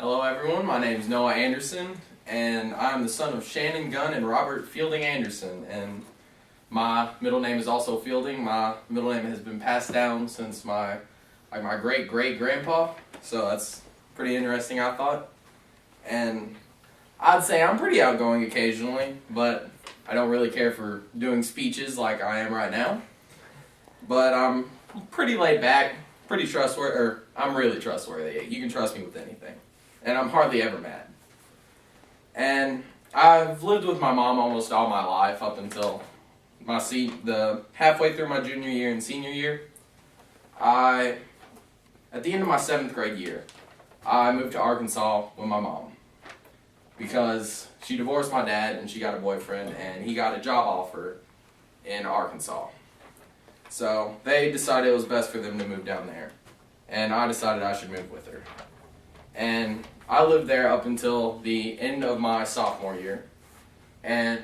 Hello everyone, my name is Noah Anderson, and I'm the son of Shannon Gunn and Robert Fielding Anderson, and my middle name is also Fielding. My middle name has been passed down since my great-great-grandpa, so that's pretty interesting, I thought. And I'd say I'm pretty outgoing occasionally, but I don't really care for doing speeches like I am right now. But I'm pretty laid back, pretty trustworthy, or I'm really trustworthy. You can trust me with anything. And I'm hardly ever mad. And I've lived with my mom almost all my life up until halfway through my junior year and senior year. At the end of my 7th grade year, I moved to Arkansas with my mom because she divorced my dad and she got a boyfriend and he got a job offer in Arkansas. So they decided it was best for them to move down there, and I decided I should move with her. And I lived there up until the end of my sophomore year, and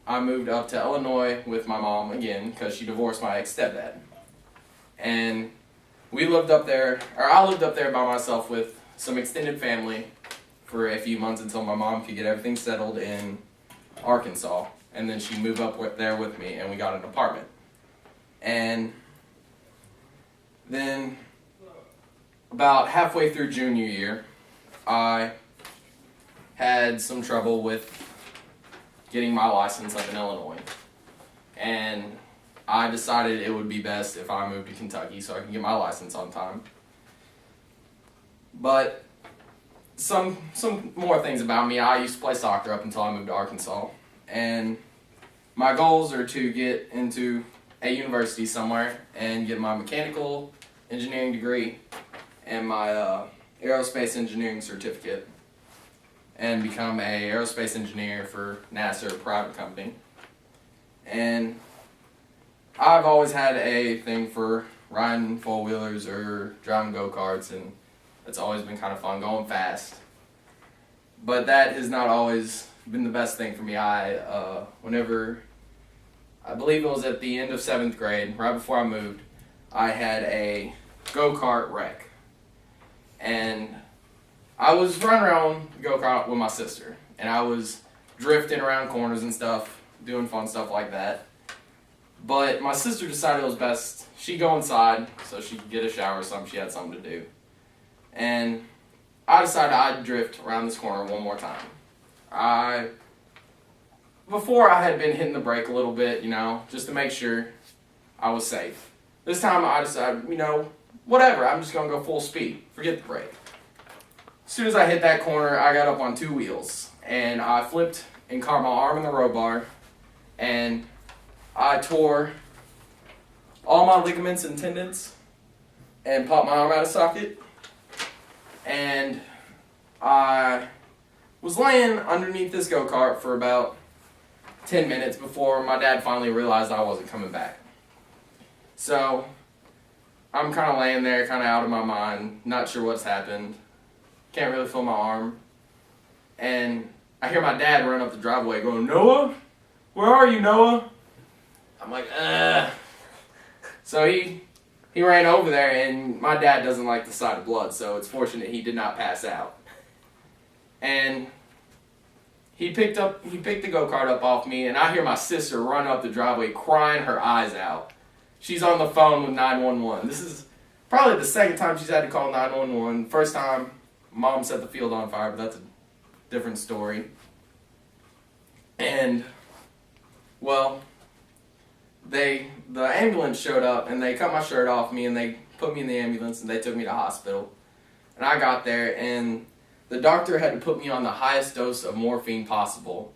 I moved up to Illinois with my mom again because she divorced my ex-stepdad. And I lived up there by myself with some extended family for a few months until my mom could get everything settled in Arkansas, and then she moved up there with me and we got an apartment. And then about halfway through junior year, I had some trouble with getting my license up in Illinois. And I decided it would be best if I moved to Kentucky so I can get my license on time. But some more things about me. I used to play soccer up until I moved to Arkansas. And my goals are to get into a university somewhere and get my mechanical engineering degree and my aerospace engineering certificate and become a aerospace engineer for NASA, a private company. And I've always had a thing for riding four-wheelers or driving go-karts, and it's always been kind of fun going fast. But that has not always been the best thing for me. I believe it was at the end of 7th grade, right before I moved, I had a go-kart wreck. And I was running around the go-kart with my sister, and I was drifting around corners and stuff, doing fun stuff like that. But my sister decided it was best she'd go inside so she could get a shower or something. She had something to do. And I decided I'd drift around this corner one more time. Before I had been hitting the brake a little bit, just to make sure I was safe. This time I decided, whatever, I'm just going to go full speed. Forget the brake. As soon as I hit that corner, I got up on 2 wheels. And I flipped and caught my arm in the row bar. And I tore all my ligaments and tendons and popped my arm out of socket. And I was laying underneath this go-kart for about 10 minutes before my dad finally realized I wasn't coming back. So I'm kind of laying there, kind of out of my mind, not sure what's happened. Can't really feel my arm. And I hear my dad run up the driveway going, "Noah? Where are you, Noah?" I'm like, "Ugh." So he ran over there, and my dad doesn't like the sight of blood, so it's fortunate he did not pass out. And he picked the go-kart up off me, and I hear my sister run up the driveway crying her eyes out. She's on the phone with 911. This is probably the second time she's had to call 911. First time, Mom set the field on fire, but that's a different story. And, well, the ambulance showed up, and they cut my shirt off me, and they put me in the ambulance, and they took me to hospital. And I got there, and the doctor had to put me on the highest dose of morphine possible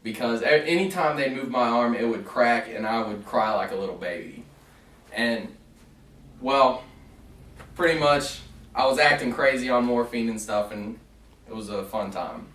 because anytime they moved my arm, it would crack, and I would cry like a little baby. And, well, pretty much I was acting crazy on morphine and stuff, and it was a fun time.